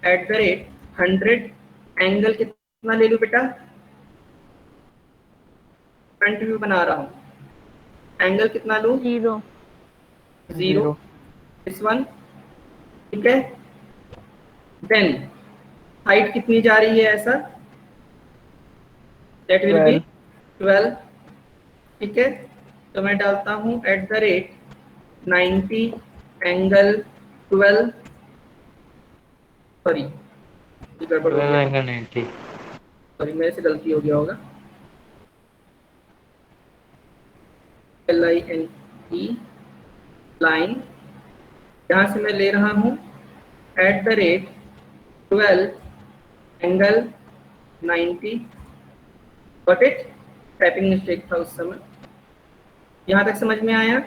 Eight the rate 100 angle कितना ले लूं बेटा, फ्रंट व्यू बना रहा हूं, एंगल कितना लूं, 0 0, दिस वन, ठीक है। देन हाइट कितनी जा रही है ऐसा, दैट विल बी 12, ठीक है। तो मैं डालता हूं eight the rate 90 angle 12, sorry गड़बड़ हो 12 गया, एंगल 90। सॉरी मेरे से गलती हो गया होगा, LINE लाइन, यहाँ से मैं ले रहा हूँ eight the rate 12 angle 90, got it. Typing mistake था उस समय। यहाँ तक समझ में आया?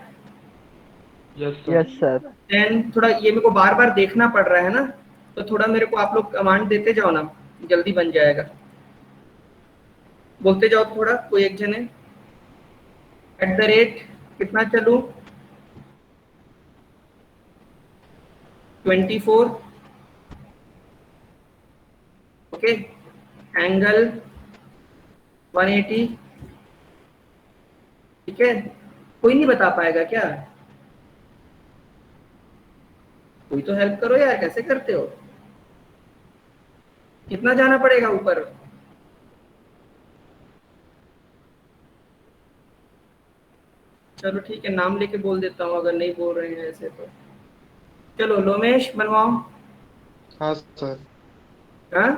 Yes sir. देन थोड़ा ये मेरे को बार बार देखना पड़ रहा है ना, तो थोड़ा मेरे को आप लोग कमांड देते जाओ ना, जल्दी बन जाएगा। बोलते जाओ थोड़ा, कोई एक जने। एट द रेट कितना चलूं, 24, ओके, एंगल 180, ठीक है। कोई नहीं बता पाएगा क्या? कोई तो हेल्प करो यार, कैसे करते हो? कितना जाना पड़ेगा ऊपर? चलो ठीक है, नाम लेके बोल देता हूँ अगर नहीं बोल रहे हैं ऐसे तो। चलो लोमेश बनवाओ। हाँ सर। हाँ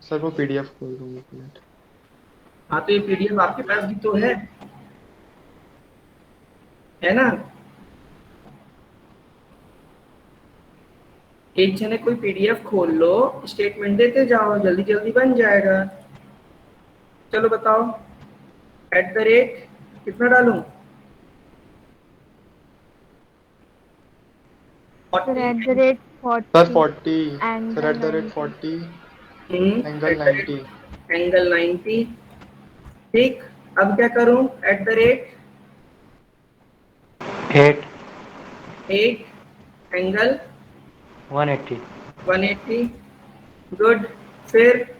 सर वो PDF खोल दूंगा, एक मिनट। हाँ, तो ये PDF आपके पास भी तो है ना? एक जने कोई PDF खोल लो, स्टेटमेंट देते जाओ, जल्दी जल्दी बन जाएगा। चलो बताओ, एट द रेट कितना डालूं? Sir 40 eight the rate sir 40 40, sir angle eight the rate 90 40 angle 90। Angle 90, ठीक। अब क्या करूं? Eight the rate 8 8 angle 180। 180, good. फिर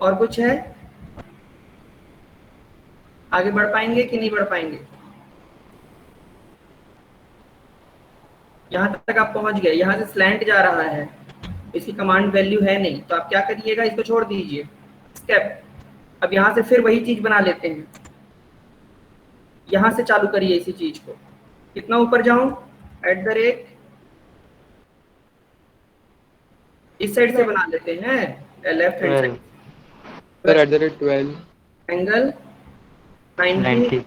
और कुछ है? आगे बढ़ पाएंगे कि नहीं बढ़ पाएंगे? यहाँ तक आप पहुंच गए, यहाँ से स्लैंट जा रहा है, इसकी कमांड वैल्यू है नहीं, तो आप क्या करिएगा, इसको छोड़ दीजिए, स्टेप। अब यहाँ से फिर वही चीज बना लेते हैं, यहाँ से चालू करिए इसी चीज को। कितना ऊपर जाऊं? एट द रेट, इस साइड से बना लेते हैं, left hand 12 side, sir eight the rate 12 angle 90, 90।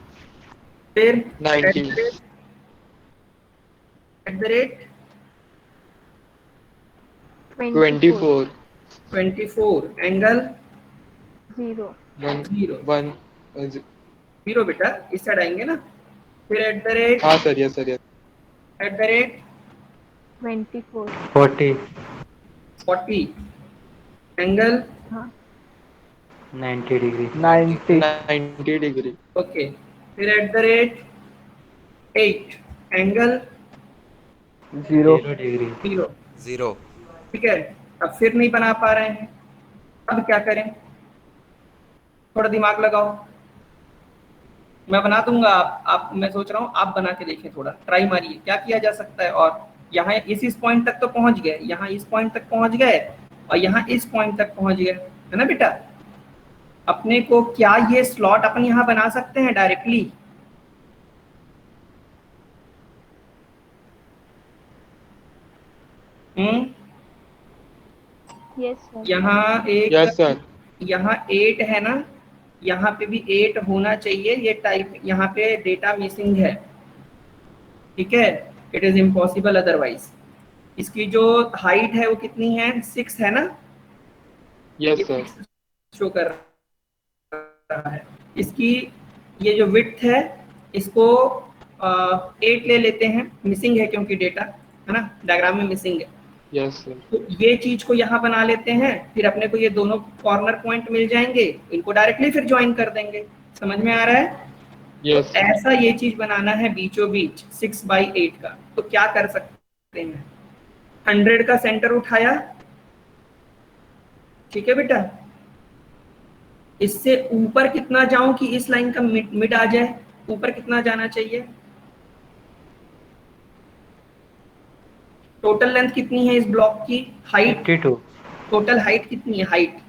फिर 90 एट द रेट 24 24 एंगल 0 1 0, 1 0 बेटा, इस साइड आएंगे ना। फिर एट द रेट, हाँ sir, yes sir, yes. Eight the rate 24 40 40 angle हाँ 90 डिग्री। 90 डिग्री। ओके। फिर eight the rate 8 angle 0 degree. 0, 0 ठीक है। अब फिर नहीं बना पा रहे हैं, अब क्या करें? थोड़ा दिमाग लगाओ, मैं बना दूंगा। आप मैं सोच रहा हूँ आप बना के देखें, थोड़ा ट्राई मारिए क्या किया जा सकता है। और यहाँ इस पॉइंट तक तो पहुंच गए, यहाँ इस पॉइंट तक पहुंच गए, और यहाँ इस पॉइंट तक पहुंच गए, है ना बेटा? अपने को क्या ये स्लॉट अपन यहाँ बना सकते हैं डायरेक्टली? यस सर यहाँ एक, यस सर। यहाँ 8 है ना, यहाँ पे भी 8 होना चाहिए। ये टाइप यहाँ पे डेटा मिसिंग है, ठीक है। It is impossible otherwise. इसकी जो हाइट है वो कितनी है? 6 है ना, यस सर। शो कर रहा है। इसकी ये जो विड्थ है, इसको 8 ले लेते हैं, मिसिंग है क्योंकि डेटा, है ना, डायग्राम में मिसिंग है। Yes sir. तो ये चीज को यहाँ बना लेते हैं, फिर अपने को ये दोनों कॉर्नर पॉइंट मिल जाएंगे, इनको डायरेक्टली फिर ज्वाइन कर देंगे। समझ में आ रहा है? Yes, तो ऐसा ये चीज बनाना है बीचों बीच 6/8 का, तो क्या कर सकते हैं? 100 का सेंटर उठाया, ठीक है बेटा, इससे ऊपर कितना जाऊं कि इस लाइन का मिड आ जाए? ऊपर कितना जाना चाहिए? टोटल लेंथ कितनी है इस ब्लॉक की? हाइट, 52. टोटल हाइट कितनी है? हाइट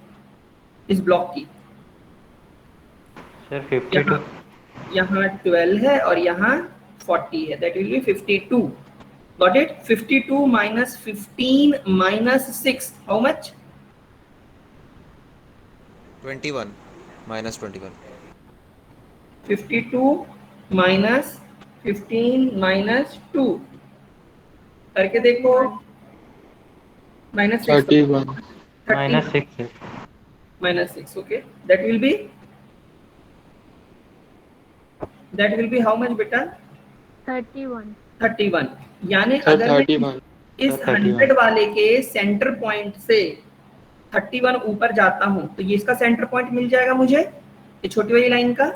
इस ब्लॉक की Sir, 52. यहाँ 12 है और यहाँ 40 है, that will be 52. Got it? 52 minus 15 minus 6, how much? 21 minus 21. 52 minus 15 minus 2 करके देखो, minus 6 31. Minus 6, sir. minus 6, okay, that will be how much beta? 31. 31. यानी Sir, अगर मैं 31. इस 100 वाले के सेंटर पॉइंट से 31 ऊपर जाता हूं तो ये इसका सेंटर पॉइंट मिल जाएगा मुझे, ये छोटी वाली लाइन का,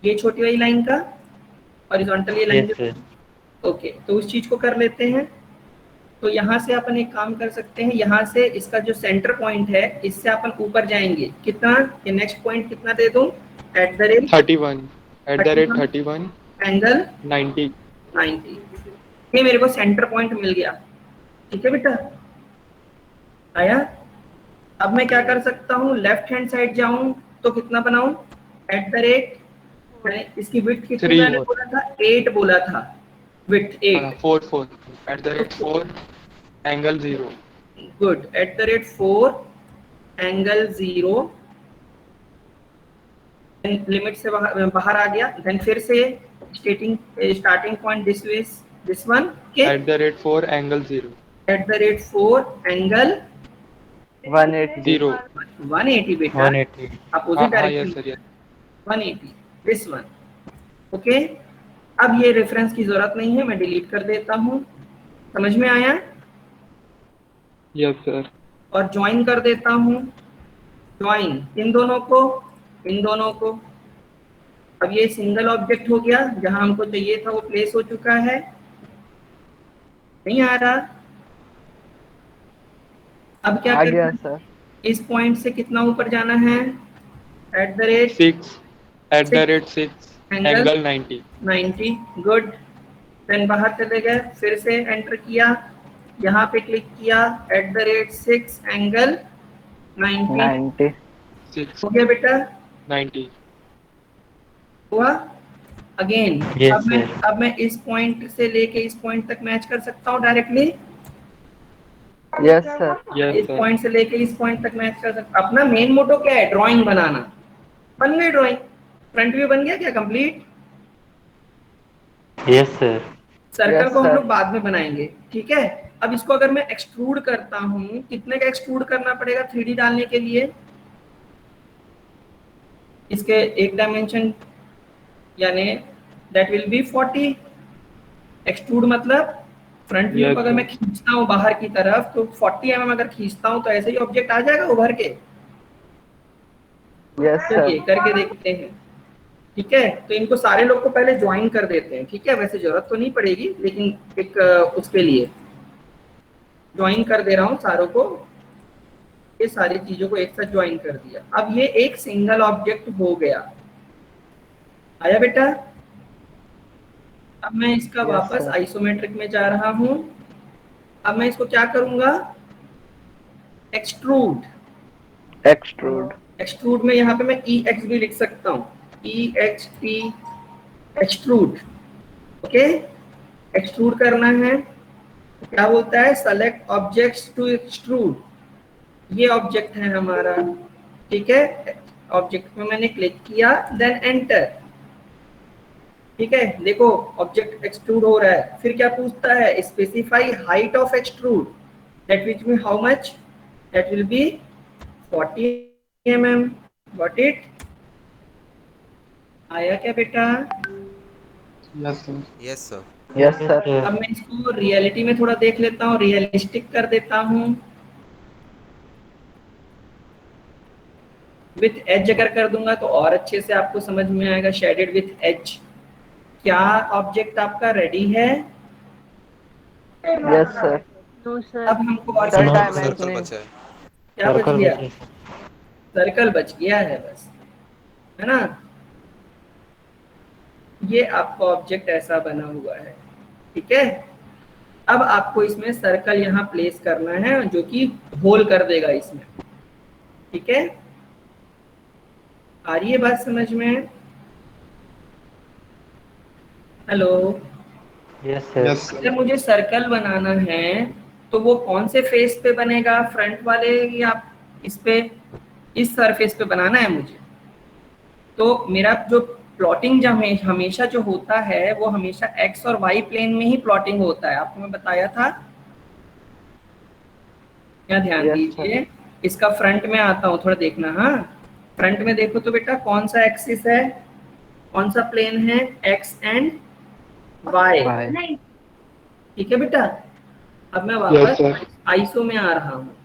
ये छोटी वाली लाइन का, हॉरिजॉन्टल ये लाइन। Yes, sir. ओके, तो उस चीज को कर लेते हैं। तो यहाँ से अपन एक काम कर सकते हैं, यहाँ से इसका जो सेंटर पॉइंट है इससे अपन ऊपर जाएंगे कितना? ये नेक्स्ट पॉइंट कितना दे दूं? Eight the rate 31. At the rate 31. Angle 90. 90, ये मेरे को सेंटर पॉइंट मिल गया। ठीक है बेटा, आया? अब मैं क्या कर सकता हूँ? लेफ्ट हैंड साइड जाऊं तो कितना बनाऊं? एट द रेट, इसकी विड्थ कितनी 3. मैंने बोला था? 8 बोला था, width 8। 4. 4. At the rate 4. Angle 0. Good, eight the rate 4 angle 0, limit से बाहर आ गया। देन फिर से स्टार्टिंग पॉइंट दिस वन के At the rate 4. Angle 0. Eight the rate 4 angle 180. 0. 180 बेटा, 180. Opposite Yes, direction sir. Yes. 180, this one. Okay, अब ये reference की जरूरत नहीं है, मैं डिलीट कर देता हूँ। समझ में आया? Yes, sir. और ज्वाइन कर देता हूँ, ज्वाइन इन दोनों को, इन दोनों को। अब ये सिंगल ऑब्जेक्ट हो गया, जहां हमको चाहिए था वो प्लेस हो चुका है। नहीं आ रहा? अब क्या आ गया करना? सर. इस पॉइंट से कितना ऊपर जाना है? At the rate 6. At the rate 6. Angle? Angle 90. 90, good. Then बाहर चले गए, फिर से एंटर किया, यहाँ पे क्लिक किया, एट द रेट 6 एंगल 90। 90. 6. हो गया बेटा? 90. हुआ? अगेन Yes, अब मैं इस पॉइंट से लेके इस पॉइंट तक मैच कर सकता हूँ डायरेक्टली। Yes sir. Yes, इस sir. पॉइंट से लेके इस पॉइंट तक मैच कर सकता। अपना मेन मोटो क्या है? ड्राइंग बनाना। बन गई ड्राइंग, फ्रंट व्यू बन गया क्या complete? Yes, sir. Circle Yes, को हम sir. लोग बाद में बनाएंगे, ठीक है? अब इसको अगर मैं एक्सट्रूड करता हूँ, कितने का एक्सट्रूड करना पड़ेगा 3D डालने के लिए? इसके एक डायमेंशन यानी दैट विल बी 40। एक्सट्रूड मतलब फ्रंट व्यू Yes, को अगर मैं sir. खींचता हूँ बाहर की तरफ तो 40 mm अगर खींचता हूँ तो ऐसे ही ऑब्जेक्ट आ जाएगा उभर के। Yes चलिए sir. करके देखते हैं, ठीक है? तो इनको सारे लोग को पहले ज्वाइन कर देते हैं, ठीक है? वैसे जरूरत तो नहीं पड़ेगी लेकिन एक उसके लिए ज्वाइन कर दे रहा हूँ सारों को। ये सारी चीजों को एक साथ ज्वाइन कर दिया। अब ये एक सिंगल ऑब्जेक्ट हो गया। आया बेटा? अब मैं इसका Yes, वापस sir. आइसोमेट्रिक में जा रहा हूँ। अब मैं इसको क्या करूंगा? एक्सट्रूड। Extrude. एक्सट्रूड में यहाँ पे मैं EX भी लिख सकता हूँ, EXT, एक्सट्रूड। ओके, एक्सट्रूड करना है। क्या बोलता है? Select objects to extrude. ये ऑब्जेक्ट है हमारा, ठीक है? ऑब्जेक्ट में मैंने क्लिक किया, देन एंटर। ठीक है, देखो ऑब्जेक्ट एक्सट्रूड हो रहा है। फिर क्या पूछता है? Specify height of extrude, that which mean how much? That will be 40 mm। Got it? आया क्या बेटा? Yes, sir. Yes, sir. Yes sir. अब मैं इसको रियलिटी में थोड़ा देख लेता हूँ, रियलिस्टिक कर देता हूँ। विथ एज अगर कर दूंगा तो और अच्छे से आपको समझ में आएगा, शेडेड विथ एज। क्या ऑब्जेक्ट आपका रेडी है? Yes, sir. No, sir. अब हमको और Sir, क्या time सर्कल is बचा है। बच सर्कल गया? बचे। सर्कल बच गया है बस, है ना। ये आपका ऑब्जेक्ट ऐसा बना हुआ है, ठीक है। अब आपको इसमें सर्कल यहाँ प्लेस करना है जो कि होल कर देगा इसमें, ठीक है। आ रही है बात समझ में? Hello. Yes sir. Yes, sir. अगर मुझे सर्कल बनाना है तो वो कौन से फेस पे बनेगा, फ्रंट वाले या इस पे, इस सरफेस पे बनाना है मुझे। तो मेरा जो प्लॉटिंग जो हमेशा जो होता है वो हमेशा एक्स और वाई प्लेन में ही प्लॉटिंग होता है, आपको मैं बताया था। क्या ध्यान Yes, दीजिए, इसका फ्रंट में आता हूँ, थोड़ा देखना। हाँ, फ्रंट में देखो तो बेटा कौन सा एक्सिस है, कौन सा प्लेन है, एक्स एंड वाई, Why? ठीक है बेटा। अब मैं Yes, वापस sir. आइसो में आ रहा हूँ,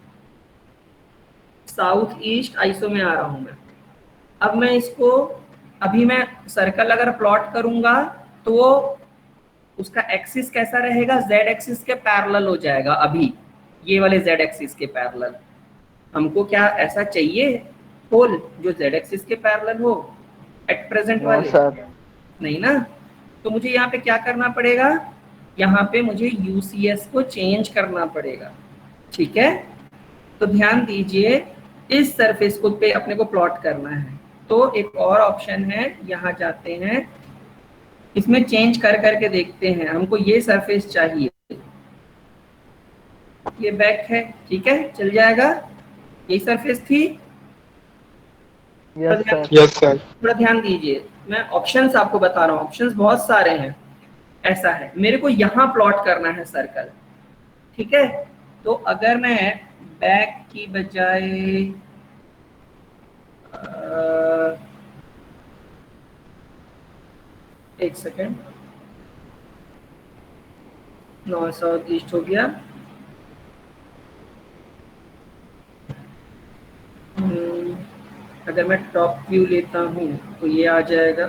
साउथ ईस्ट आइसो में आ रहा हूँ मैं। अब मैं इसको, अभी मैं सर्कल अगर प्लॉट करूंगा तो वो उसका एक्सिस कैसा रहेगा, जेड एक्सिस के पैरेलल हो जाएगा। अभी ये वाले जेड एक्सिस के पैरेलल, हमको क्या ऐसा चाहिए होल जो जेड एक्सिस के पैरेलल हो एट प्रेजेंट No, वाले? sir. नहीं ना। तो मुझे यहाँ पे क्या करना पड़ेगा, यहाँ पे मुझे यूसीएस को चेंज करना पड़ेगा, ठीक है। तो ध्यान दीजिए, इस सरफेस को पे अपने को प्लॉट करना है। तो एक और ऑप्शन है, यहाँ जाते हैं, इसमें चेंज कर करके देखते हैं। हमको ये सरफेस चाहिए, ये बैक है, ठीक है, चल जाएगा। यही सरफेस थी। Yes, sir. Yes, sir. थोड़ा ध्यान दीजिए, मैं ऑप्शंस आपको बता रहा हूँ, ऑप्शंस बहुत सारे हैं। ऐसा है, मेरे को यहाँ प्लॉट करना है सर्कल, ठीक है। तो अगर मैं बैक की बजाय एक सेकेंड, नॉर्थ साउथ ईस्ट हो गया। अगर मैं टॉप व्यू लेता हूँ तो ये आ जाएगा।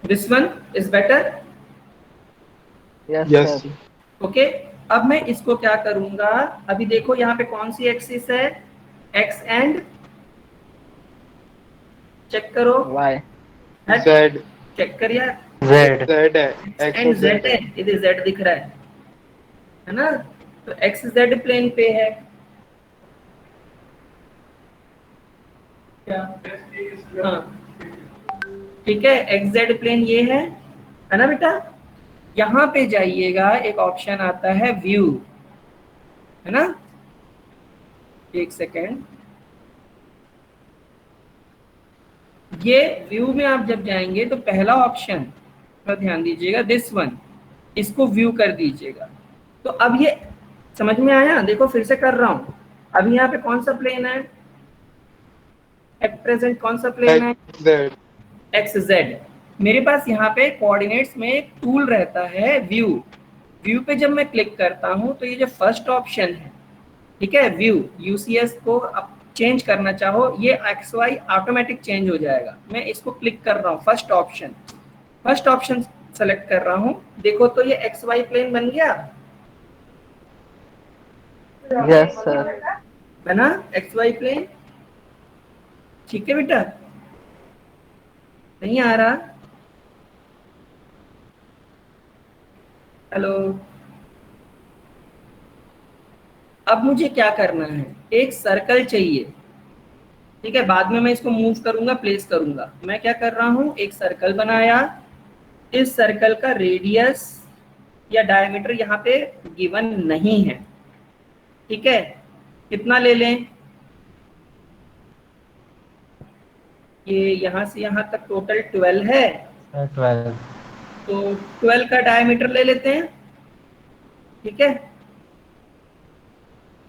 This one is better, Yes, Yes, sir. sir. Okay. अब मैं इसको क्या करूंगा, अभी देखो यहाँ पे कौन सी एक्सिस है, एक्स एंड, चेक करो, Why? Z. चेक करिए, जेड। Z है. X एंड और Z जेड है, है. इधर जेड दिख रहा है ना। तो एक्स जेड प्लेन पे है क्या? हाँ, ठीक है, एक्स जेड प्लेन ये है ना बेटा। यहाँ पे जाइएगा, एक ऑप्शन आता है व्यू, है ना। एक सेकेंड, ये व्यू में आप जब जाएंगे तो पहला ऑप्शन पर ध्यान दीजिएगा, दिस वन, इसको व्यू कर दीजिएगा। तो अब ये समझ में आया, देखो फिर से कर रहा हूं। अभी यहाँ पे कौन सा प्लेन है एट प्रेजेंट, कौन सा प्लेन है, Z. X Z. मेरे पास यहाँ पे कोऑर्डिनेट्स में एक टूल रहता है व्यू। व्यू पे जब मैं क्लिक करता हूँ तो ये जो फर्स्ट ऑप्शन है, ठीक है, व्यू, यूसीएस को आप चेंज करना चाहो, ये एक्स वाई ऑटोमेटिक चेंज हो जाएगा। मैं इसको क्लिक कर रहा हूँ, फर्स्ट ऑप्शन सेलेक्ट कर रहा हूँ। देखो तो ये एक्स वाई प्लेन बन गया, Yes, sir. बना एक्स वाई प्लेन, ठीक है बेटा। नहीं आ रहा, हेलो। अब मुझे क्या करना है, एक सर्कल चाहिए, ठीक है। बाद में मैं इसको मूव करूंगा, प्लेस करूंगा। मैं क्या कर रहा हूं, एक सर्कल बनाया, इस सर्कल का रेडियस या डायमीटर यहाँ पे गिवन नहीं है, ठीक है। कितना ले लें, ये यहाँ से यहाँ तक टोटल 12 है, 12। तो 12 का डायमीटर ले लेते हैं, ठीक है,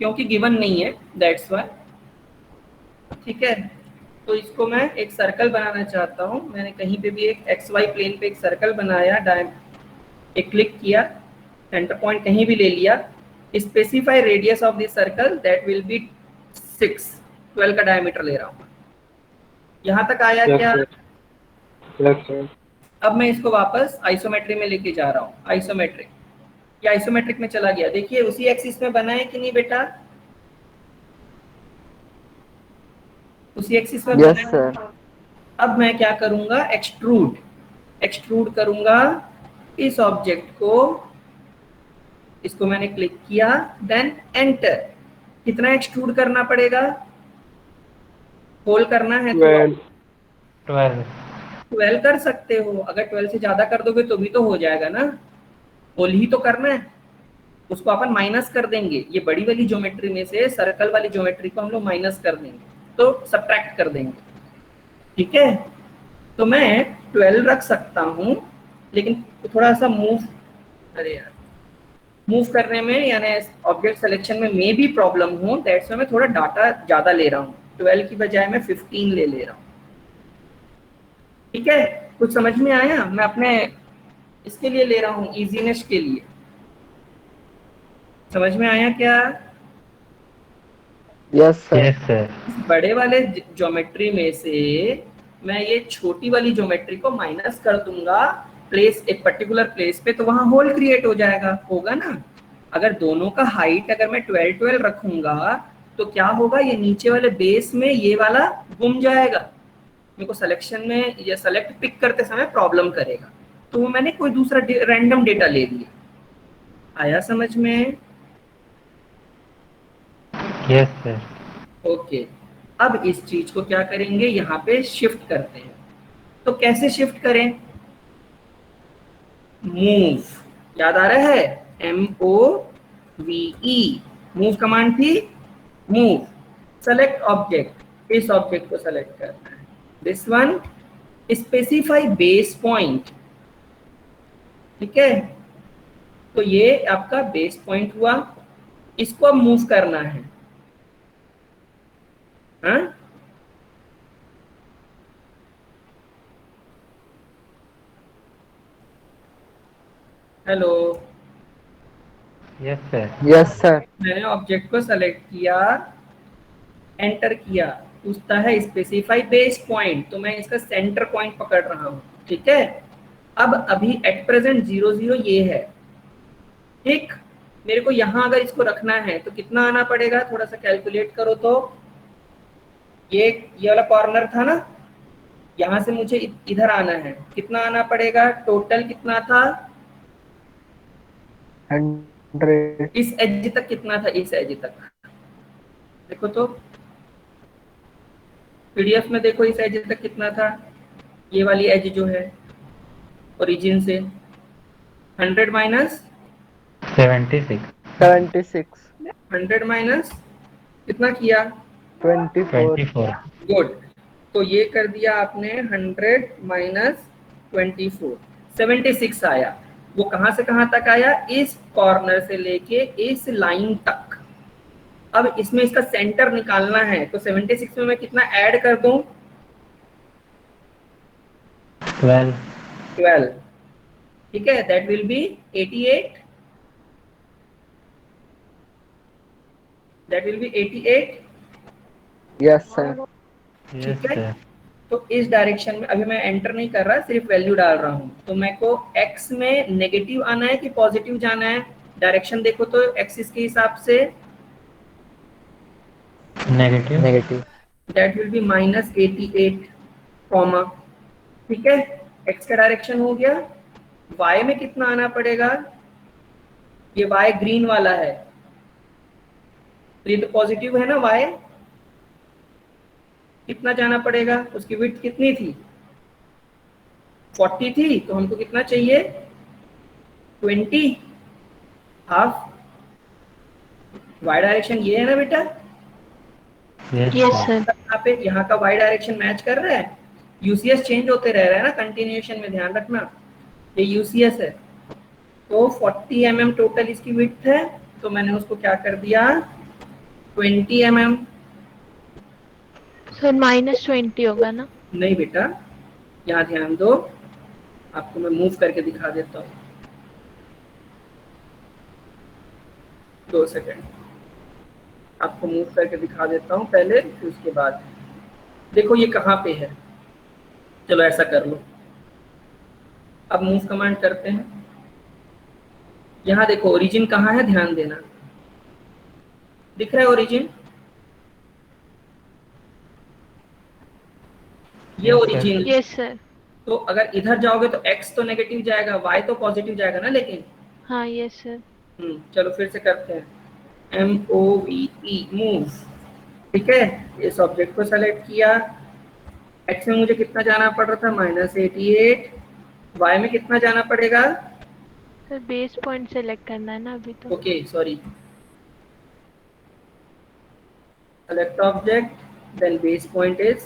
क्योंकि गिवन नहीं है, दैट्स व्हाई, ठीक है। तो इसको मैं एक सर्कल बनाना चाहता हूँ। मैंने कहीं पे भी एक एक्स वाई प्लेन पे एक सर्कल बनाया, एक क्लिक किया, सेंटर पॉइंट कहीं भी ले लिया, specify radius of this circle that will be 6, 12 का डायमीटर ले रहा हूँ। यहाँ तक आया क्या? Yes, sir. अब मैं इसको वापस आइसोमेट्री में लेके जा रहा हूँ। आइसोमेट्रिक, ये आइसोमेट्रिक में चला गया। देखिए उसी एक्सिस में बना है कि नहीं बेटा? उसी एक्सिस में Yes, बना sir. है। अब मैं क्या करूंगा? एक्सट्रूड करूंगा इस ऑब्जेक्ट को। इसको मैंने क्लिक किया, देन एंटर। कितना एक्सट्रूड करना पड़ेगा? होल करना है तो 12. 12 कर सकते हो। अगर 12 से ज्यादा कर दोगे तो भी तो हो जाएगा ना। होल ही तो करना है, उसको अपन माइनस कर देंगे। ये बड़ी वाली ज्योमेट्री में से सर्कल वाली ज्योमेट्री को हम लोग माइनस कर देंगे, तो सब्ट्रैक्ट कर देंगे। ठीक है, तो मैं 12 रख सकता हूँ, लेकिन थोड़ा सा मूव, अरे यार मूव करने में यानी ऑब्जेक्ट सिलेक्शन में मे भी प्रॉब्लम हो, दैट्स मैं थोड़ा डाटा ज़्यादा ले रहा हूँ। 12 की बजाय मैं 15 ले रहा हूँ। ठीक है, कुछ समझ में आया? मैं अपने इसके लिए ले रहा हूँ, इजीनेस के लिए। समझ में आया क्या? Yes, sir. Yes, sir. बड़े वाले ज्योमेट्री में से मैं ये छोटी वाली ज्योमेट्री को माइनस कर दूंगा प्लेस, एक पर्टिकुलर प्लेस पे, तो वहां होल क्रिएट हो जाएगा, होगा ना। अगर दोनों का हाइट अगर मैं 12 रखूंगा तो क्या होगा? ये नीचे वाले बेस में ये वाला गुम जाएगा, मेरे को सिलेक्शन में या सेलेक्ट पिक करते समय प्रॉब्लम करेगा। तो मैंने कोई दूसरा रैंडम डेटा ले लिया। आया समझ में? Yes, sir. ओके, अब इस चीज को क्या करेंगे? यहाँ पे शिफ्ट करते हैं। तो कैसे शिफ्ट करें? मूव, याद आ रहा है? MOVE, मूव कमांड थी। मूव, सेलेक्ट ऑब्जेक्ट, इस ऑब्जेक्ट को सेलेक्ट करना है, this one. Specify base point. ठीक है, तो ये आपका बेस पॉइंट हुआ, इसको अब मूव करना है। हाँ, hello, Yes, sir. Yes, sir. मैंने ऑब्जेक्ट को सेलेक्ट किया, एंटर किया, पूछता है स्पेसिफाई बेस पॉइंट, तो मैं इसका सेंटर पॉइंट पकड़ रहा हूँ। ठीक है, अब अभी एट प्रेजेंट 0 0 ये है। ठीक, मेरे को यहाँ अगर इसको रखना है तो कितना आना पड़ेगा? थोड़ा सा कैलकुलेट करो तो। ये वाला कॉर्नर था ना, यहाँ से मुझे इधर आना है, कितना आना पड़ेगा? टोटल कितना था? 100. इस एज तक कितना था? इस एज तक देखो तो, पीडीएफ में देखो इस एज तक कितना था। ये वाली एज जो है ओरिजिन से 100 माइनस 76. 76. 100 माइनस कितना किया? 24. 24. गुड, तो ये कर दिया आपने 100 माइनस 24, 76 आया। वो कहाँ से कहाँ तक आया? इस कॉर्नर से लेके इस लाइन तक। अब इसमें इसका सेंटर निकालना है, तो 76 में मैं कितना ऐड कर दूं? 12. 12। ठीक है, that will be 88, that will be 88। Yes, sir. Yes, ठीक है, sir. तो इस डायरेक्शन में अभी मैं एंटर नहीं कर रहा, सिर्फ वैल्यू डाल रहा हूँ। तो मेरे को एक्स में नेगेटिव आना है कि पॉजिटिव जाना है? डायरेक्शन देखो तो एक्सिस के हिसाब से Negative. Negative. That will be minus 88 comma. ठीक है, एक्स का डायरेक्शन हो गया। वाई में कितना आना पड़ेगा? ये वाई ग्रीन वाला है, तो ये तो पॉजिटिव है ना। वाई कितना जाना पड़ेगा? उसकी विड्थ कितनी थी? 40 थी, तो हमको कितना चाहिए? 20, हाफ। वाई डायरेक्शन ये है ना बेटा? Yes, Yes, sir. sir. यहाँ पे यहाँ का वाई डायरेक्शन मैच कर रहा है। यूसीएस चेंज होते रह रहा है ना कंटिन्यूएशन में, ध्यान रखना। ये यूसीएस है, तो 40 mm टोटल इसकी विड्थ है, तो मैंने उसको क्या कर दिया? 20 mm। सर -20 होगा ना? नहीं बेटा, यहाँ ध्यान दो, आपको मैं मूव करके दिखा देता हूँ। 2 सेकंड, आपको मूव करके दिखा देता हूँ पहले, फिर उसके बाद। देखो ये कहाँ पे है, चलो ऐसा कर लो। अब मूव कमांड करते हैं। यहाँ देखो ओरिजिन कहाँ है, ध्यान देना। दिख रहा है ओरिजिन? ये Yes, sir. Origin. Yes sir. तो अगर इधर जाओगे तो x तो नेगेटिव जाएगा, y तो पॉजिटिव जाएगा ना, लेकिन हाँ यस सर। चलो फिर से करते हैं। MOVE move. ठीक है, इस ऑब्जेक्ट को सेलेक्ट किया। x में मुझे कितना जाना पड़ रहा था, -88। y में कितना जाना पड़ेगा? सर बेस पॉइंट सेलेक्ट करना है ना अभी तो। Okay sorry, select object then base point is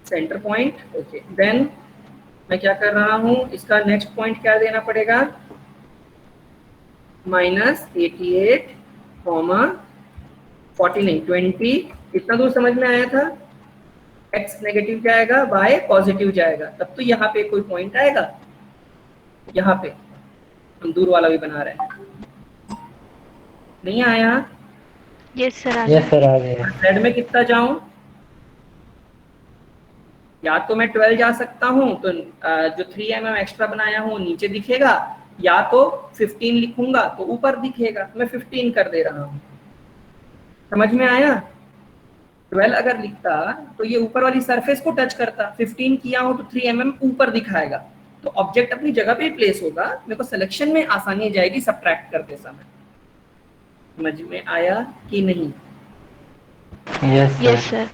centre point. Okay then मैं क्या कर रहा हूँ, इसका नेक्स्ट पॉइंट क्या देना पड़ेगा, -88, 49, 20। इतना दूर समझ में आया था? x नेगेटिव जाएगा, y पॉजिटिव जाएगा, तब तो यहाँ पे कोई पॉइंट आएगा। यहाँ पे हम दूर वाला भी बना रहे हैं, नहीं आया? यस सर आ Yes, गया। sir. आ गया. z में कितना जाऊं, या तो मैं 12 जा सकता हूं, तो जो 3 mm एक्स्ट्रा बनाया हूं नीचे दिखेगा, या तो 15 लिखूंगा तो ऊपर दिखेगा। मैं 15 कर दे रहा हूं, समझ में आया? 12 अगर लिखता तो ये ऊपर वाली सरफेस को टच करता, 15 किया हो तो 3 mm ऊपर दिखाएगा, तो ऑब्जेक्ट अपनी जगह पे प्लेस होगा, मेरे को सिलेक्शन में आसानी जाएगी सब्ट्रैक्ट करते समय। समझ में आया कि नहीं? Yes, sir. Yes sir.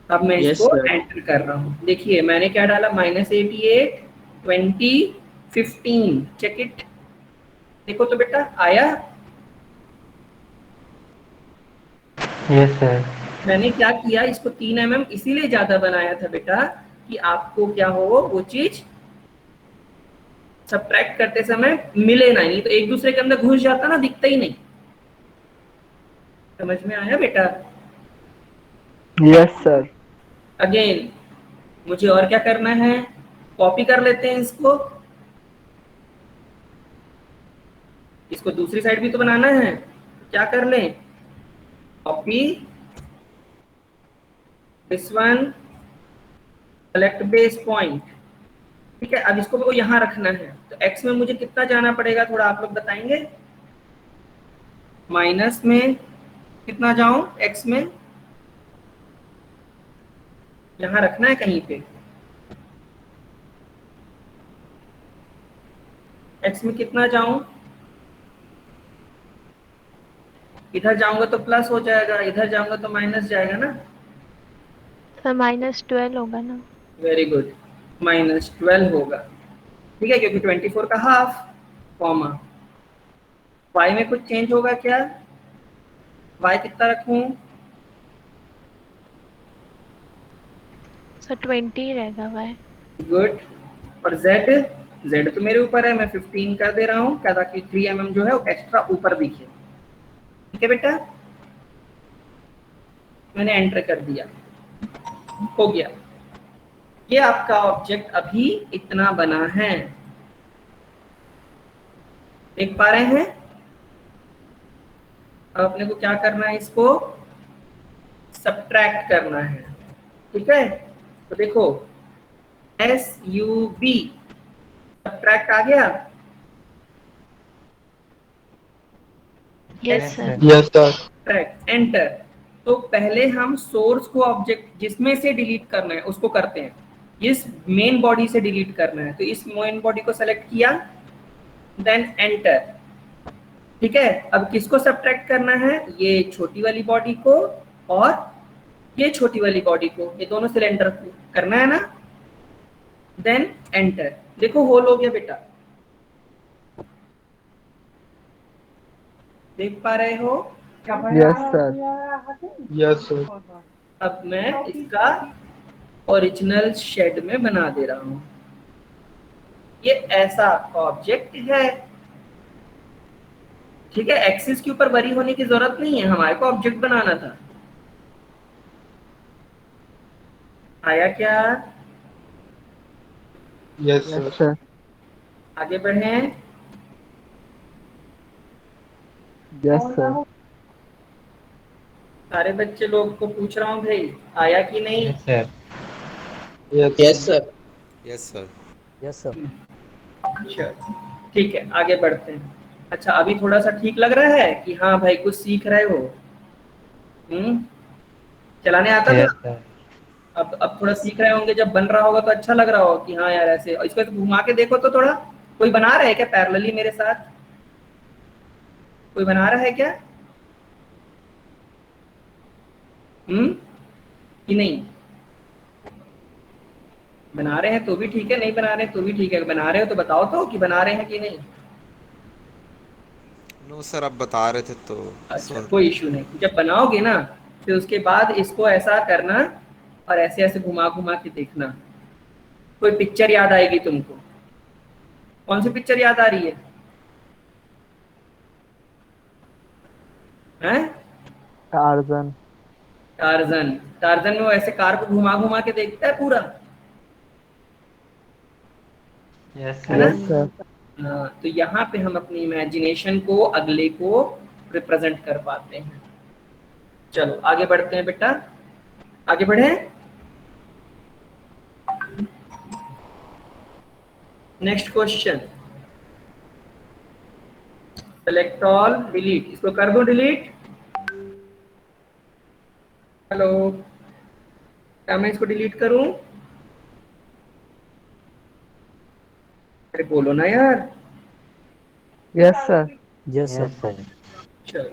अब मैं Yes, इसको sir. एंटर कर रहा हूँ। देखिए मैंने क्या डाला, -88, 20, 15। चेक इट, देखो तो बेटा आया। Yes, sir. मैंने क्या किया, इसको 3 mm इसीलिए ज्यादा बनाया था बेटा, कि आपको क्या हो, वो चीज सब्ट्रैक्ट करते समय मिले ना, नहीं तो एक दूसरे के अंदर घुस जाता ना, दिखता ही नहीं। समझ में आया बेटा? Yes, sir. अगेन मुझे और क्या करना है, कॉपी कर लेते हैं इसको। इसको दूसरी साइड भी तो बनाना है, क्या कर लें, copy this one, select base point. ठीक है, अब इसको मेरे को यहाँ रखना है, तो x में मुझे कितना जाना पड़ेगा, थोड़ा आप लोग बताएंगे? माइनस में कितना जाऊं x में, यहाँ रखना है कहीं पे। x में कितना जाऊं, इधर जाऊंगा तो प्लस हो जाएगा, इधर जाऊंगा तो माइनस जाएगा ना। सर -12 होगा ना। वेरी गुड, -12 होगा। ठीक है, क्योंकि 24 का हाफ, कॉमा y में कुछ चेंज होगा क्या, y कितना रखूं, सर 20 रहेगा वाई। गुड। और z तो मेरे ऊपर है, मैं 15 कर दे रहा हूँ क्या, ताकि 3 mm जो है वो एक्स्ट्रा ऊपर दिखे। ठीक है बेटा, मैंने एंटर कर दिया, हो गया। ये आपका ऑब्जेक्ट अभी इतना बना है, देख पा रहे हैं? अब अपने को क्या करना है, इसको सब्ट्रैक्ट करना है। ठीक है, तो देखो SUB सब्ट्रैक्ट आ गया। Yes sir. Yes, sir. Subtract, enter. तो पहले हम सोर्स को ऑब्जेक्ट जिसमें से डिलीट करना है उसको करते हैं, इस मेन बॉडी से डिलीट करना है, तो इस मेन बॉडी को सेलेक्ट किया, देन एंटर। ठीक है, अब किसको सब्ट्रैक्ट करना है, ये छोटी वाली बॉडी को और ये छोटी वाली बॉडी को, ये दोनों सिलेंडर को करना है ना, देन एंटर। देखो होल हो गया बेटा, देख पा रहे हो? Yes, sir. Yes, sir. अब मैं इसका ओरिजिनल शेड में बना दे रहा हूं। ये ऐसा ऑब्जेक्ट है। ठीक है, एक्सिस के ऊपर बरी होने की जरूरत नहीं है, हमारे को ऑब्जेक्ट बनाना था। आया क्या? Yes, Yes, sir. sir. आगे बढ़े। Yes, sir. सारे बच्चे लोग को पूछ रहा हूँ भाई, आया कि नहीं? Yes, sir. Yes, sir. Yes, sir. Yes, sir. अच्छा, ठीक है, आगे बढ़ते हैं। अच्छा, अभी थोड़ा सा ठीक लग रहा है कि हाँ भाई कुछ सीख रहे हो? चलाने आता था? Yes, sir. अब थोड़ा Yes. सीख रहे होंगे, जब बन रहा होगा तो अच्छा लग रहा होगा कि हाँ यार ऐसे। और इसको घुमा के देखो तो थोड़ा, कोई बना रहा है क्या पैरेलली मेरे साथ? कोई बना रहा है क्या? कि नहीं? बना रहे हैं तो भी ठीक है, नहीं बना रहे हैं तो भी ठीक है। बना रहे हो तो बताओ तो कि बना रहे हैं कि नहीं। No, sir, आप बता रहे थे तो अच्छा, सुन कोई इशू नहीं। जब बनाओगे ना फिर उसके बाद इसको ऐसा करना और ऐसे ऐसे घुमा घुमा के देखना, कोई पिक्चर याद आएगी तुमको। कौन सी पिक्चर याद आ रही है? हैं? टार्जन। टार्जन। टार्जन में वो ऐसे कार को घुमा घुमा के देखता है पूरा, Yes, है ना? Yes sir. हाँ, तो यहाँ पे हम अपनी इमेजिनेशन को, अगले को रिप्रेजेंट कर पाते हैं। चलो आगे बढ़ते हैं बेटा, आगे बढ़े। Next question, select all, delete. इसको कर दो डिलीट। हेलो, क्या मैं इसको डिलीट करूं? अरे बोलो ना यार। Yes sir. Yes, sir. yes, sir. चलो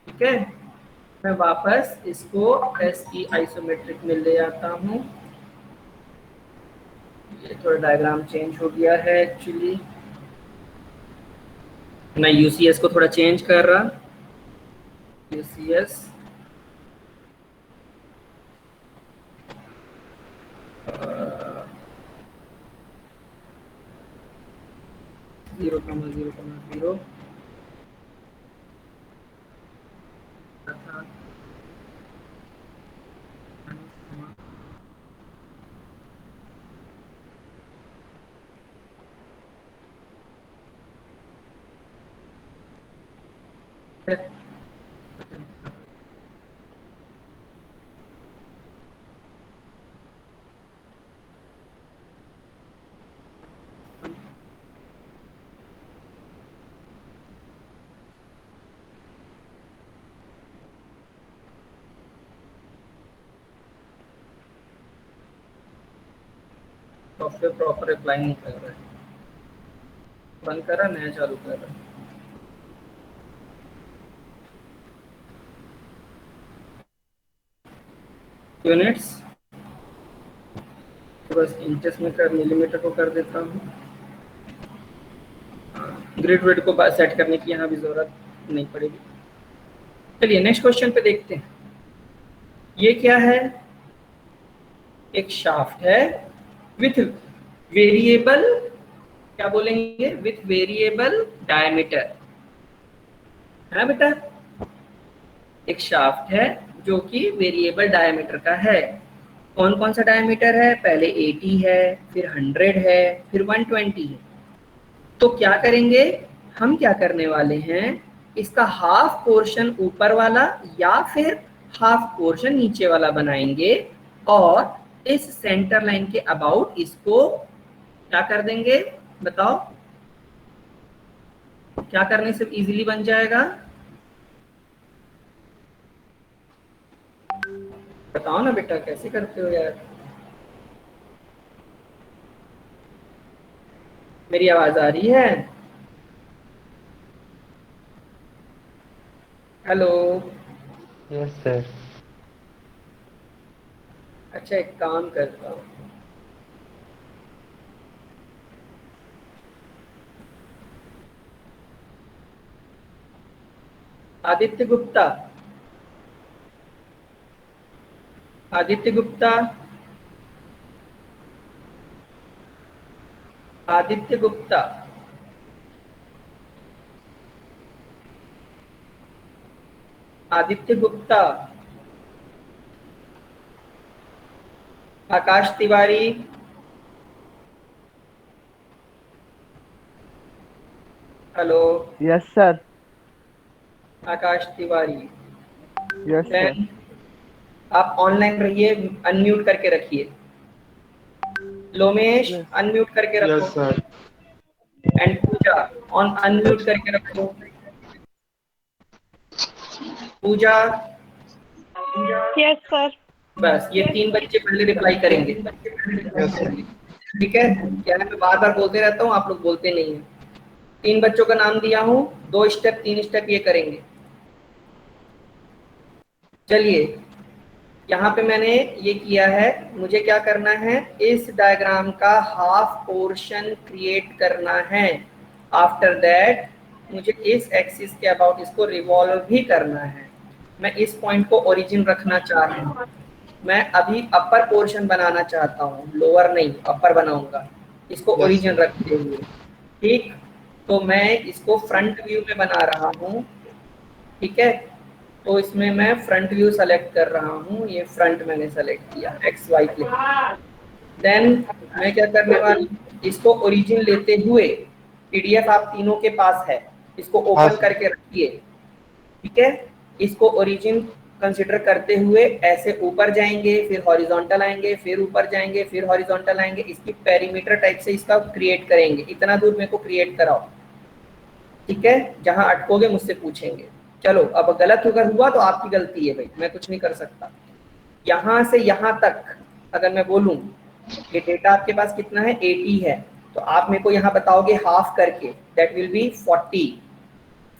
ठीक है, मैं वापस इसको एस की आइसोमेट्रिक में ले आता हूँ। ये थोड़ा डायग्राम चेंज हो गया है एक्चुअली, मैं यूसीएस को थोड़ा चेंज कर रहा। यूसीएस 0,0,0 सॉफ्टवेयर प्रॉपर अप्लाई नहीं कर रहा है, बंद कर रहा, नया चालू कर रहा। यूनिट्स तो बस इंचेस में कर, मिलीमीटर को कर देता हूँ। ग्रिड वेट को सेट करने की यहाँ भी जरूरत नहीं पड़ेगी। चलिए नेक्स्ट क्वेश्चन पे देखते हैं। ये क्या है? एक शाफ्ट है विथ वेरिएबल, क्या बोलेंगे, विथ वेरिएबल डायमीटर, है बेटा? एक शाफ्ट है जो कि वेरिएबल डायमीटर का है। कौन कौन सा डायमीटर है? पहले 80 है, फिर 100 है, फिर 120 है। तो क्या करेंगे हम, क्या करने वाले हैं, इसका हाफ पोर्शन ऊपर वाला या फिर हाफ पोर्शन नीचे वाला बनाएंगे और इस सेंटर लाइन के अबाउट इसको क्या कर देंगे, बताओ क्या करने से इजीली बन जाएगा? बताओ ना बेटा, कैसे करते हो यार? मेरी आवाज आ रही है? हेलो। Yes, sir. अच्छा, एक काम करता हूँ, Aditya Gupta, Aditya Gupta, Aditya Gupta, Aditya Gupta, Akash Tiwari, hello. Yes sir. Akash Tiwari. Yes, sir. Then आप ऑनलाइन रहिए, अनम्यूट करके रखिए। लोमेश Yes. अनम्यूट करके रखो। Yes, sir. And Pooja on unmute करके रखो। Pooja, yes sir. बस ये 3 बच्चे पहले रिप्लाई करेंगे। Yes, sir. ठीक है, क्या है मैं बार बार बोलते रहता हूँ, आप लोग बोलते नहीं हैं। 3 बच्चों का नाम दिया हूँ, 2 स्टेप 3 स्टेप ये करेंगे। चलिए, यहाँ पे मैंने ये किया है, मुझे क्या करना है, इस डायग्राम का हाफ पोर्शन क्रिएट करना है। आफ्टर दैट मुझे इस एक्सिस के अबाउट इसको रिवॉल्व भी करना है। मैं इस पॉइंट को ओरिजिन रखना चाह रहा हूँ। मैं अभी अपर पोर्शन बनाना चाहता हूँ, लोअर नहीं, अपर बनाऊंगा इसको Yes, ओरिजिन sir. रखते हुए। ठीक, तो मैं इसको फ्रंट व्यू में बना रहा हूँ। ठीक है, तो इसमें मैं फ्रंट व्यू सेलेक्ट कर रहा हूँ। ये फ्रंट मैंने सेलेक्ट किया, एक्स वाई क्लिक। देन मैं क्या करने वाला हूँ, इसको ओरिजिन लेते हुए, पीडीएफ आप तीनों के पास है, इसको हाँ, ओपन सर। करके रखिए। ठीक है, इसको ओरिजिन कंसिडर करते हुए ऐसे ऊपर जाएंगे, फिर हॉरिजॉन्टल आएंगे, फिर ऊपर जाएंगे, फिर हॉरिजॉन्टल आएंगे। इसकी पेरीमीटर टाइप से इसका क्रिएट करेंगे। इतना दूर मेरे को क्रिएट कराओ। ठीक है, जहां अटकोगे मुझसे पूछेंगे। चलो, अब गलत अगर हुआ तो आपकी गलती है भाई, मैं कुछ नहीं कर सकता। यहां से यहां तक अगर मैं बोलूं, ये डेटा आपके पास कितना है, 80 है, तो आप मेरे को यहाँ बताओगे हाफ करके, दैट विल बी 40।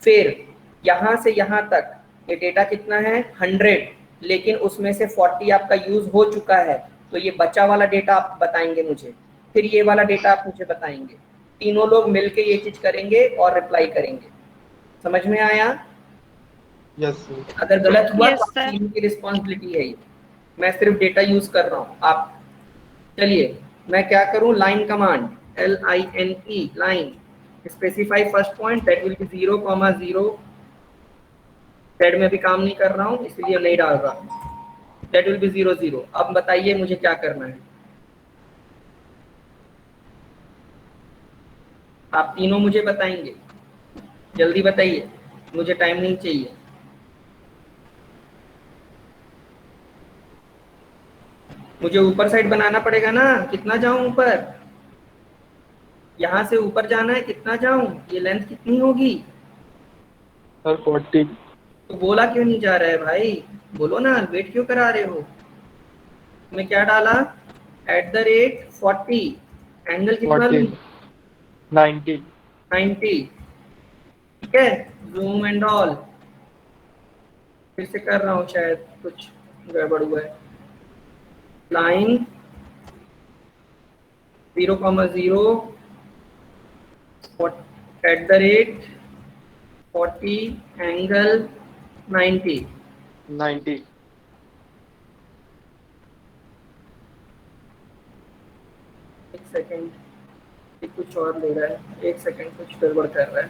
फिर यहाँ से यहाँ तक ये डेटा कितना है, 100, लेकिन उसमें से 40 आपका यूज हो चुका है, तो ये बचा वाला डेटा आप बताएंगे मुझे। फिर ये वाला डेटा आप मुझे बताएंगे। तीनों लोग मिलके ये चीज करेंगे और रिप्लाई करेंगे। समझ में आया? Yes, sir. अगर गलत हुआ Yes, तो आप sir. तीनों की रिस्पॉन्सिबिलिटी है ये, मैं सिर्फ डेटा यूज कर रहा हूँ। आप चलिए, मैं क्या करूँ, line command, LINE line, specify first point, that will be 0,0। Thread में भी काम नहीं कर रहा हूँ इसलिए नहीं डाल रहा हूँ, दैट विल बी 0 0। अब बताइए मुझे क्या करना है। आप तीनों मुझे बताएंगे, जल्दी बताइए, मुझे टाइम नहीं चाहिए। मुझे ऊपर साइड बनाना पड़ेगा ना, कितना जाऊं ऊपर, यहाँ से ऊपर जाना है, कितना जाऊं, ये लेंथ कितनी होगी? Sir, 40. तो बोला क्यों नहीं जा रहा है भाई, बोलो ना, वेट क्यों करा रहे हो? मैं क्या डाला, @40, एंगल कितना 40. लूं, 90. 90। ठीक है, जूम एंड ऑल, फिर से कर रहा हूँ, शायद कुछ गड़बड़ हुआ है। Line 0,0 @40 angle 90। 90. एक सेकेंड, ये कुछ और ले रहा है, एक सेकेंड, कुछ गड़बड़ कर रहा है।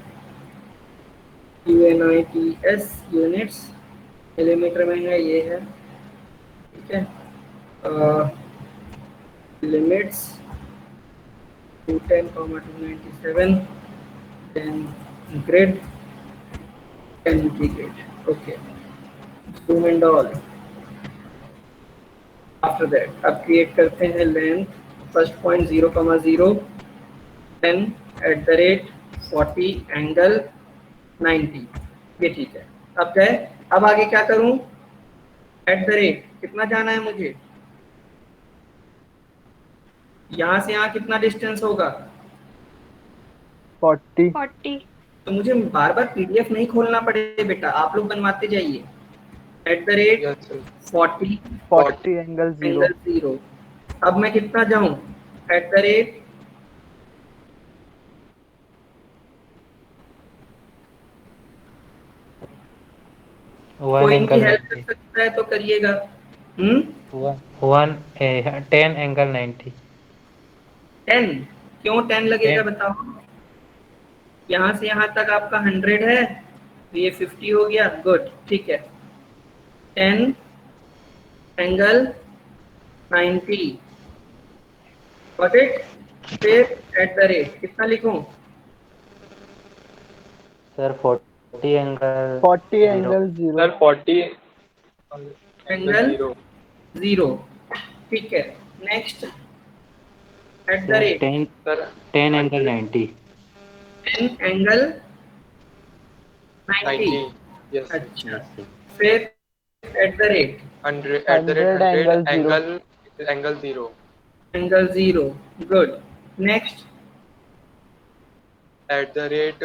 UNITS यूनिट्स मिलीमीटर में है, ये है। ठीक है, limits 210,297, then grid 10 grid. Okay, zoom and all. After that अब क्रिएट करते हैं length, first point 0,0, then @40 angle 90। ये ठीक है। अब क्या है, अब आगे क्या करूं, कितना जाना है मुझे, यहाँ से यहाँ कितना डिस्टेंस होगा, 40. 40. तो मुझे बार बार पीडीएफ नहीं खोलना पड़े बेटा, आप लोग बनवाते जाइए। Yes, sir. 40 40 angle 0. एंगल 0। अब मैं कितना जाऊं, One कोई इनकी angle हेल्प कर 90. सकता है तो करिएगा। One 10 angle 90. 10 क्यों 10 लगेगा 10. बताओ? यहाँ से यहाँ तक आपका 100 है, तो ये 50 हो गया। गुड, ठीक है, 10 एंगल 90, गॉट इट। फिर @ कितना लिखूं, Sir, 40. 40 angle 40 0 angle 0 Sir, 40 angle zero. 0, ठीक है। Next, at the sir rate 10 Sir, 10 angle 90 10 angle 90। 90. Yes. Sir. अच्छा, यस सर फिर eight the rate 100 at the rate 100 100 angle 0 angle 0. Angle 0, good. Next, At the rate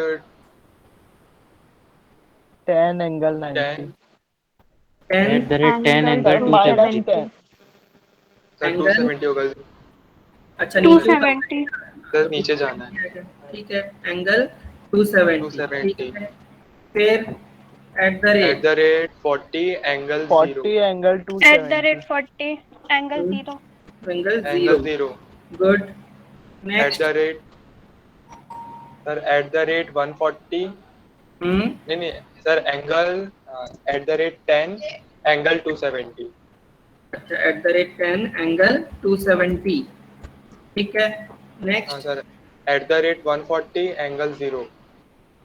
10 angle 90 10. 10 eight the rate 10 angle angle sir minus 270 270 10 Sir, angle, 270 होगा. अच्छा नीचे 270 sir नीचे जाना है. ठीक है, एंगल 270, ठीक 270. है। फिर at the At rate the rate 40 angle 0. 40 angle At the 270 rate 40 angle 0. Angle 0, Angle 0. Good. At next, the rate, sir, at the rate 140. नहीं sir angle at the rate 10 angle 270. अच्छा एट द रेट 10 एंगल 270, ठीक है। हाँ next, sir at the rate 140 angle 0.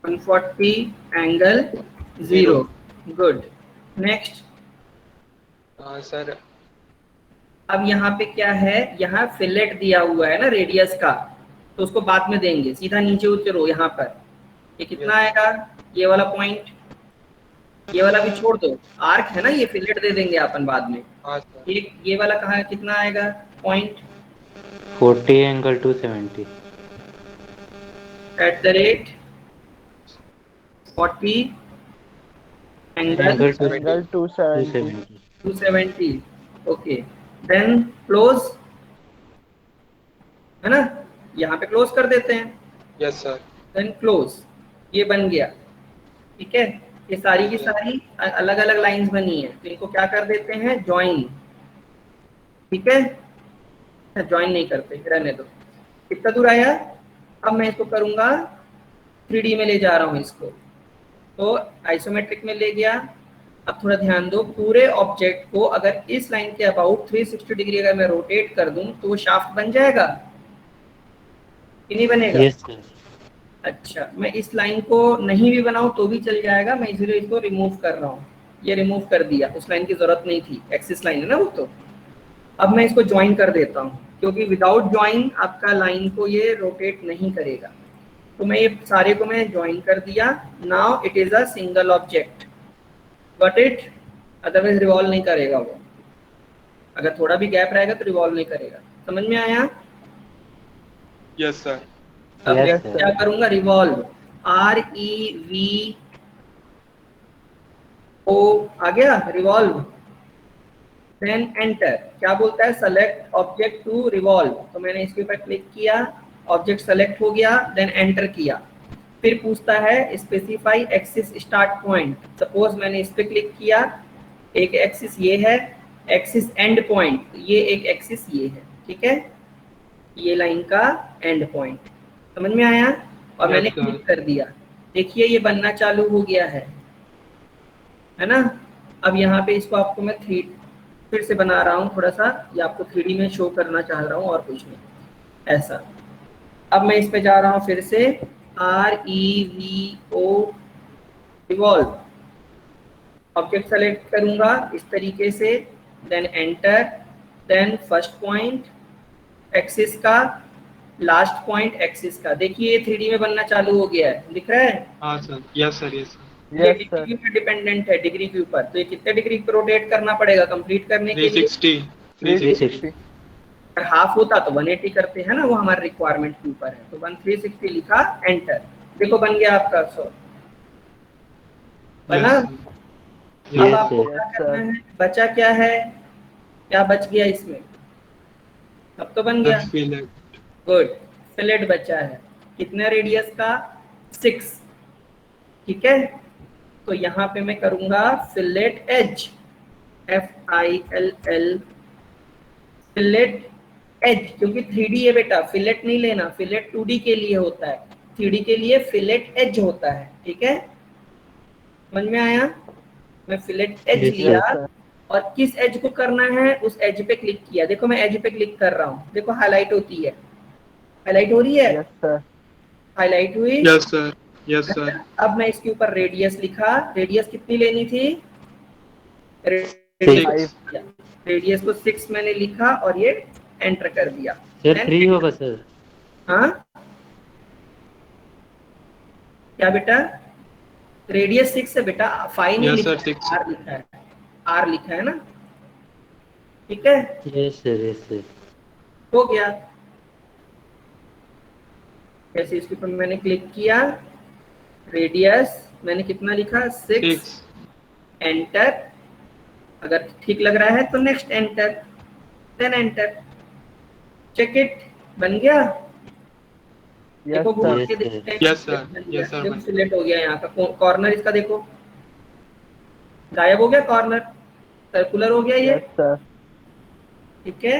140 angle 0, Zero. Good. Next, sir अब यहाँ पे क्या है, यहाँ फिलेट दिया हुआ है ना रेडियस का, तो उसको बाद में देंगे। सीधा नीचे उतरो यहाँ पर, ये कितना आएगा, ये वाला पॉइंट, ये वाला भी छोड़ दो, आर्क है ना, ये फिलेट दे देंगे अपन बाद में। हाँ सर एक ये वाला कहाँ है, कितना आएगा point, 40 angle 270 at the rate 40 angle angle angle 270 270, okay. Then close, है ना, यहाँ पे क्लोज कर देते हैं। यस सर देन क्लोज, ये बन गया, ठीक है। ये सारी की सारी अलग अलग लाइंस बनी है, तो इनको क्या कर देते हैं, ज्वाइन, ठीक है। ज्वाइन नहीं करते, रहने दो। कितना दूर आया, अब मैं इसको करूंगा 3D में ले जा रहा हूँ इसको, तो आइसोमेट्रिक में ले गया। अब थोड़ा ध्यान दो, पूरे ऑब्जेक्ट को अगर इस लाइन के अबाउट 360 डिग्री अगर मैं रोटेट कर दूं तो वो शाफ्ट बन जाएगा कि नहीं बनेगा? यस सर अच्छा, मैं इस लाइन को नहीं भी बनाऊं तो भी चल जाएगा, मैं इसलिए इसको रिमूव कर रहा हूँ। ये रिमूव कर दिया, उस लाइन की जरूरत नहीं थी, एक्सिस लाइन है ना वो। तो अब मैं इसको ज्वाइन कर देता हूँ, क्योंकि विदाउट ज्वाइन आपका लाइन को ये रोटेट नहीं करेगा। तो मैं ये सारे को मैं ज्वाइन कर दिया। Now it is a single object, but it otherwise revolve नहीं करेगा वो, अगर थोड़ा भी गैप रहेगा तो रिवॉल्व नहीं करेगा। समझ में आया? यस सर अब Yes, मैं sir. क्या करूंगा, रिवॉल्व, REV O आ गया, रिवॉल्व। देन एंटर, क्या बोलता है, सेलेक्ट ऑब्जेक्ट टू रिवॉल्व, तो मैंने इसके ऊपर क्लिक किया, ऑब्जेक्ट सेलेक्ट हो गया, देन एंटर किया। फिर पूछता है specify axis start point, suppose मैंने इस पे क्लिक किया, एक एक्सिस ये है, एक्सिस एंड पॉइंट ये, एक एक्सिस ये है, ठीक है, ये लाइन का एंड पॉइंट। समझ में आया? और मैंने Yes, sir. क्लिक कर दिया, देखिए ये बनना चालू हो गया है ना। अब यहाँ पे इसको आपको मैं फिर से बना रहा हूँ थोड़ा सा, ये आपको 3D में शो करना चाह रहा हूँ और कुछ नहीं, ऐसा। अब मैं इस पे जा रहा हूँ फिर से, REVO रिवॉल्व, ऑब्जेक्ट सेलेक्ट करूंगा इस तरीके से, then enter, then first point axis का, लास्ट पॉइंट एक्सिस का। देखिए ये 3D में बनना चालू हो गया है, दिख रहा है? हाँ सर यस सर यस ये यस सर डिग्री पे डिपेंडेंट है, डिग्री के ऊपर। तो ये कितने डिग्री पे रोटेट करना पड़ेगा कंप्लीट करने के लिए? 360 360 अगर हाफ होता तो 180 करते हैं ना, वो हमारे रिक्वायरमेंट के ऊपर है। तो 360 लिखा, एंटर, देखो बन गया आपका 100, बना। अब Yes, आपको sir. क्या करना है, बचा क्या है, क्या बच गया इसमें, अब तो बन गया, गुड। फिलेट बचा है, कितना रेडियस का, 6, ठीक है। तो यहाँ पे मैं करूंगा fillet edge, FILL, fillet edge, क्योंकि 3D है बेटा, फिलेट नहीं लेना, फिलेट 2D के लिए होता है, 3D के लिए फिलेट एज होता है, ठीक है। समझ में आया? मैं फिलेट एज Yes, लिया, sir. और किस एज को करना है, उस एज पे क्लिक किया। देखो मैं एज पे क्लिक कर रहा हूँ, देखो हाईलाइट होती है, हाईलाइट हो रही है, यस सर हाईलाइट हुई, यस सर यस सर। अब मैं इसके ऊपर रेडियस लिखा, रेडियस कितनी लेनी थी? रेडियस को 6 मैंने लिखा और ये एंटर कर दिया। सर 3 होगा सर। हाँ क्या बेटा? रेडियस 6 है बेटा, 5 नहीं Yes, लिखा sir, 6 आर लिखा है, आर लिखा है ना, ठीक है, यस सर। हो गया। जैसे इसके ऊपर मैंने क्लिक किया, रेडियस मैंने कितना लिखा? 6, एंटर। अगर ठीक लग रहा है तो next enter, then enter, check it, बन गया। Yes, देखो घुमा sir. के देखते हैं। Yes, sir. Yes, sir. देखो सिलेक्ट हो गया यहाँ का कॉर्नर, इसका देखो गायब हो गया, कॉर्नर सर्कुलर हो गया ये, Yes, sir. ठीक है।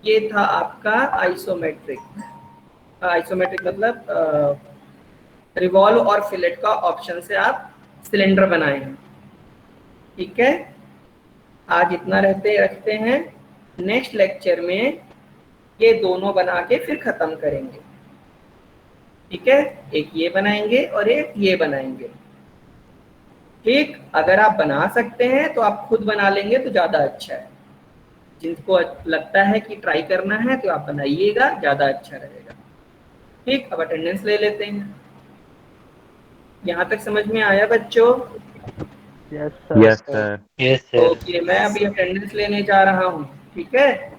ये था आपका आइसोमेट्रिक। आइसोमेट्रिक मतलब रिवॉल्व और फिलेट का ऑप्शन से आप सिलेंडर बनाए हैं, ठीक है। आज इतना रखते हैं, नेक्स्ट लेक्चर में ये दोनों बना के फिर खत्म करेंगे, ठीक है। एक ये बनाएंगे और एक ये बनाएंगे, ठीक। अगर आप बना सकते हैं तो आप खुद बना लेंगे तो ज़्यादा अच्छा है। जिनको लगता है कि ट्राई करना है तो आप बनाइएगा, ज़्यादा अच्छा रहेगा, ठीक। अब अटेंडेंस ले लेते हैं। यहाँ तक समझ में आया बच्चों? Yes, sir. Yes sir. Okay, मैं अभी अटेंडेंस लेने जा रहा हूँ, ठीक है।